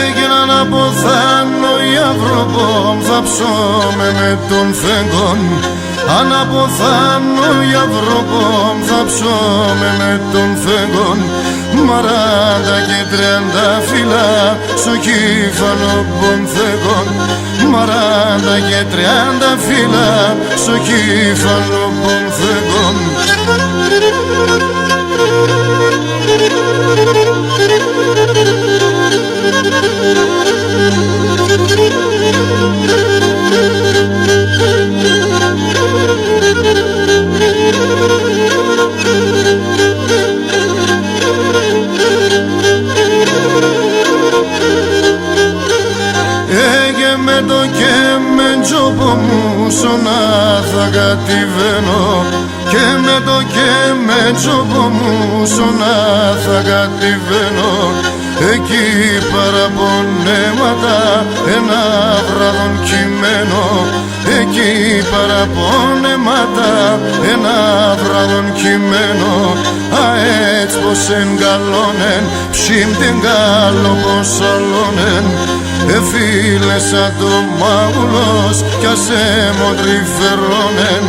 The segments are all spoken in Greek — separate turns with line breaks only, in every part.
Έγιναν από θάνο οι Αυροπόμ, θα ψώμε με τον φεγγόν. Αν από θάνο οι Αυροπόμ, θα ψώμε με τον φεγγόν. 40 και 30 φύλλα στο κύφαλο πονθεγόν. 40 και 30 φύλλα στο κύφαλο πονθεγόν. Με το και με τζόπο μου σώνα θα κατηβαίνω. Και με το και με τζόπο μου σώνα θα κατηβαίνω. Εκεί παραπονέματα ένα βράδον κειμένο. Εκεί παραπονέματα ένα βράδον κειμένο. Α, έτσι πως εγκαλώνεν, ψήμ την καλό πως αλώνεν. Φίλε σαν το μάγουλος κι ας εμοντριφερώνεν.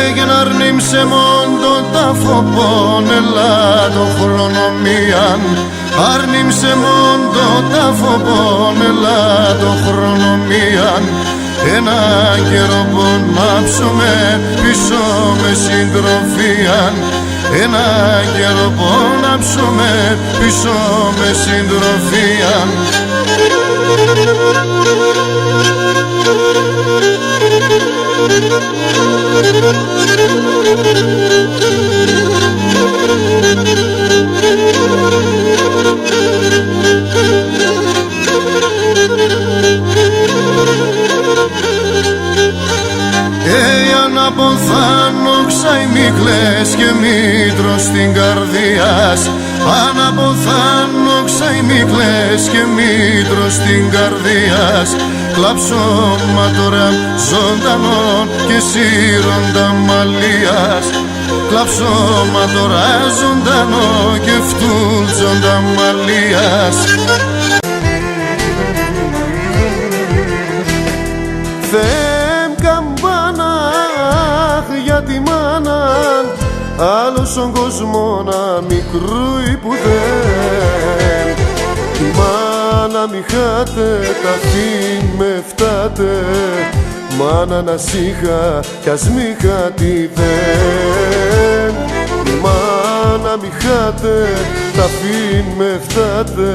Έγιναν αρνήμσε μόντο τα φοπώνελα το χρονομίαν. Άρνημσε μόντο τα φοπώνελα το χρονομίαν. Ένα καιρό πονάψουμε πίσω με συντροφίαν. Ένα καιρό πονάψουμε πίσω με συντροφίαν. Αν αποθάνω ξαϊμίχλες και μήτρος στην καρδιάς. Αν αποθάνω ξαϊμίχλες και μήτρος στην καρδιάς. Κλαψώμα τώρα ζωντανό και σύροντα μαλλίας. Κλαψώμα τώρα ζωντανό και φτούλτζοντα μαλλίας. Για τη μάνα, άλλος ο κόσμονα μικρούι που δεν. Τη μάνα μη χάτε, τα φύν με φτάτε. Μάνα να σήχα κι ας μη χάτη δεν. Τη μάνα μη χάτε, τα φύν με φτάτε.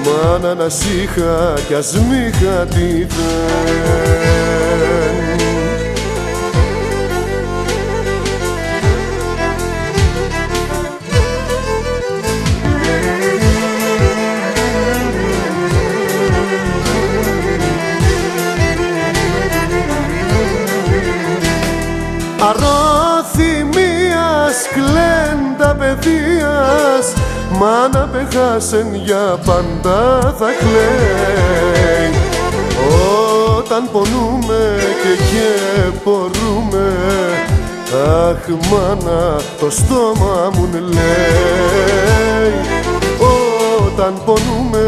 Μάνα να σήχα κι ας μη χάτη δεν. Αρρώθυμίας κλέντα παιδείας. Μάνα πεχάσεν για πάντα θα κλαίει. Όταν πονούμε και πορούμε. Αχ μάνα το στόμα μου λέει. Όταν πονούμε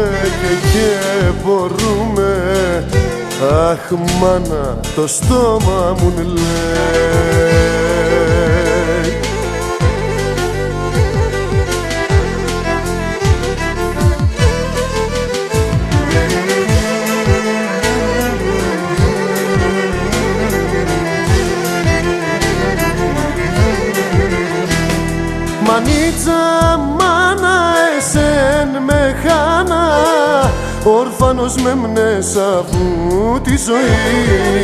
και πορούμε. Αχ μάνα το στόμα μου λέει. Μανίτσα μάνα εσέν με χάνα. Όρφανος με μνέσα αφού τη ζωή.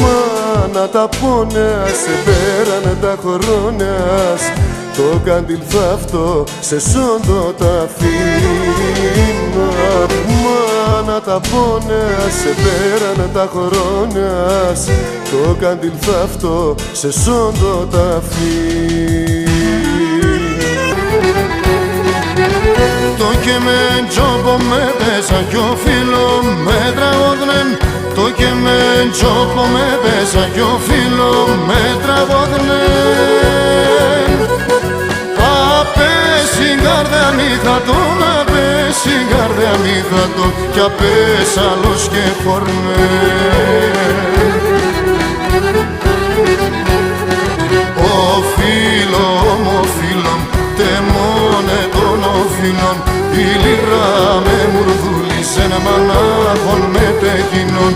Μάνα τα πόνια σε πέραν τα χρόνια. το καντήλ θα αυτό σε σόντο τα αφήνω. Μάνα τα πόνα σε πέραν τα χρόνια, το καντήλ θα αυτό σε σόντο τα αφήνω. Το και με τζόπο με πέσα κι ο φίλο με τραγωδνέν, το και με τζόπο με πέσα κι ο φίλο με τραγωδνέν. Απέσει καρδιά μη χατώ, απέσει καρδιά μη χατώ, κι απές άλλος και χορνέν. Ο φίλον, ο φίλον, τεμόνε των οφείλων, η λυρά με μουρδούλησεν μανάχων με τεκίνων.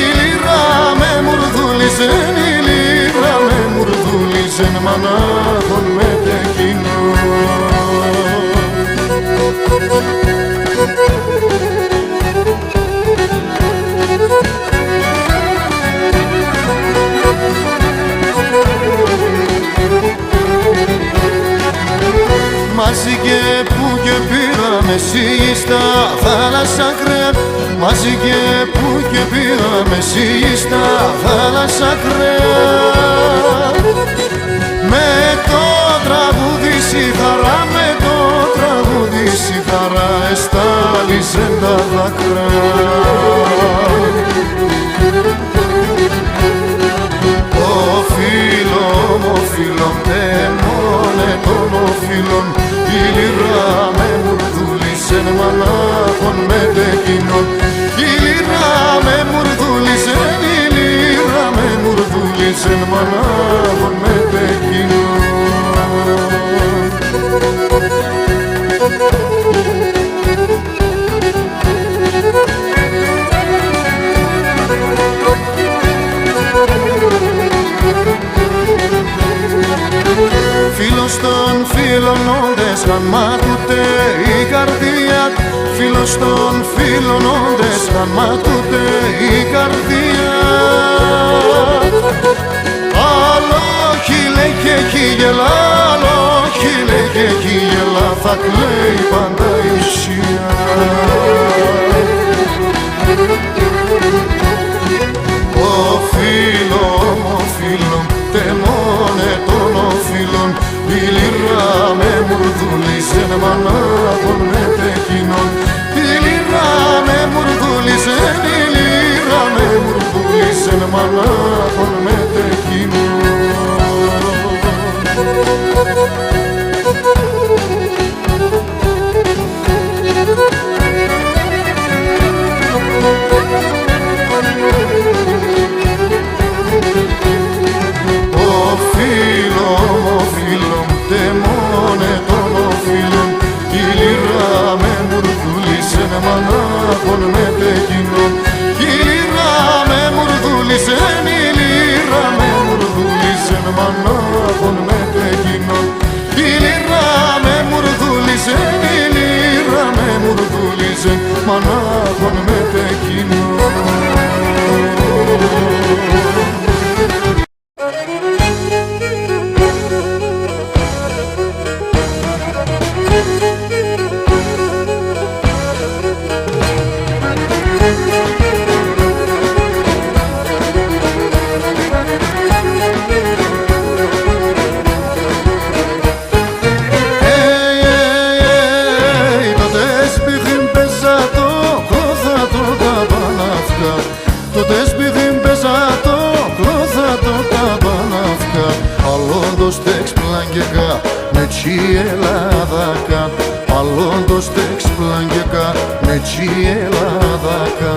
Η λυρά με μουρδούλησεν, η λυρά με μουρδούλησεν μανάχων με τεκίνων. Μαζί και που και πήραμε εσύ στα θάλασσα κρέμ, μαζί και που και πήραμε εσύ στα θάλασσα κρέμ. Με το τραγούδι σιγαρά, με το τραγούδι σιγαρά, εστάλησεν τα δάκρυα. Ο φίλον, ο φίλον, τεμόνε των οφείλων, η λυρά με μουρδούλησεν μανάχων με τεκίνων. Η λυρά με μουρδούλησεν, η λυρά με μουρδούλησεν μανάχων με τεκίνων. Φίλος των φίλων όντες χαμάτουτε η καρδία, φίλος των φίλων όντες χαμάτουτε η καρδία. Άλλο χείλε και χείλα, άλλο χείλε και χείλα, θα κλαίει πάντα η ουσία. Ο φίλον, ο φίλον, τεμόνε των οφείλων, η λυρά με μουρδούλησεν μανάχων με τεκίνων. Η λυρά με μουρδούλησεν, η λυρά με μουρδούλησεν μανάχων με τεκίνων. Μανάχων με τεκίνων. Η λυρά με μουρδούλησεν, η λυρά με μουρδούλησεν μανάχων με τεκίνων. Η λυρά με μουρδούλησεν, η λυρά με μουρδούλησεν μανάχων με τεκίνων. Ελλάδακα, παλόντος τεξ πλαγγεκά, με τσι Ελλάδακα.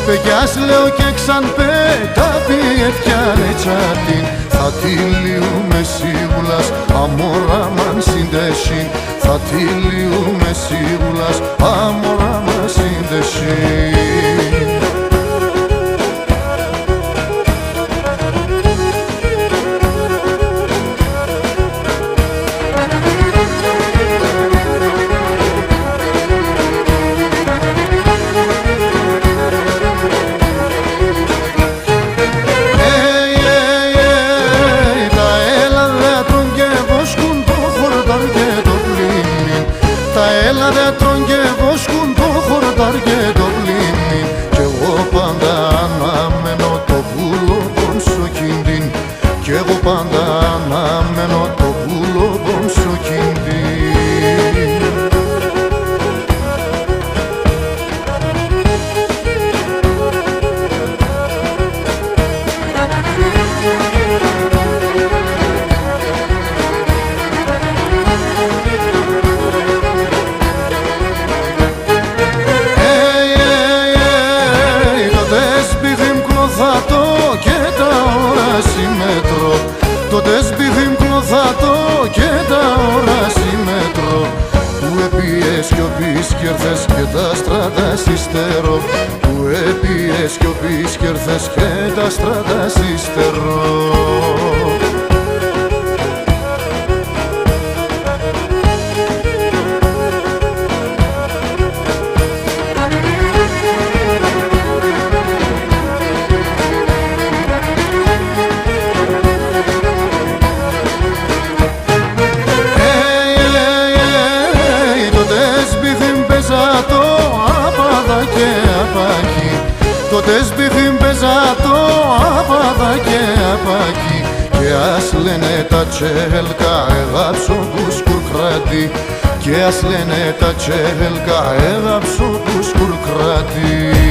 Παιδιάς λέω και ξανπέτα πιέτιανε τσάτιν. Θα τη λιούμε σίγουλας αμόρα μαν συντέσιν. Θα τη λιούμε Βασίλας αμόρα με σύνδεση. Δεν τρών και βοσκούν το χορτάρ και το πλήμι κι εγώ πάντα αναμένω το πουλο πονσοκίνδυν κι εγώ πάντα αναμένω το πουλο πονσοκίνδυν. Το τεσπίδιν κλωθάτο και τα ορασίμετρο που έπιες κι ο πίσκερθες και τα στράτα συστερό που έπιες κι ο πίσκερθες και τα στράτα συστερό. Το τεσπίχιν παίζα το άπαδα και απάκι και ας λένε τα τσέλκα έγαψω κουσκουρκράτη και ας λένε τα τσέλκα έγαψω κουσκουρκράτη.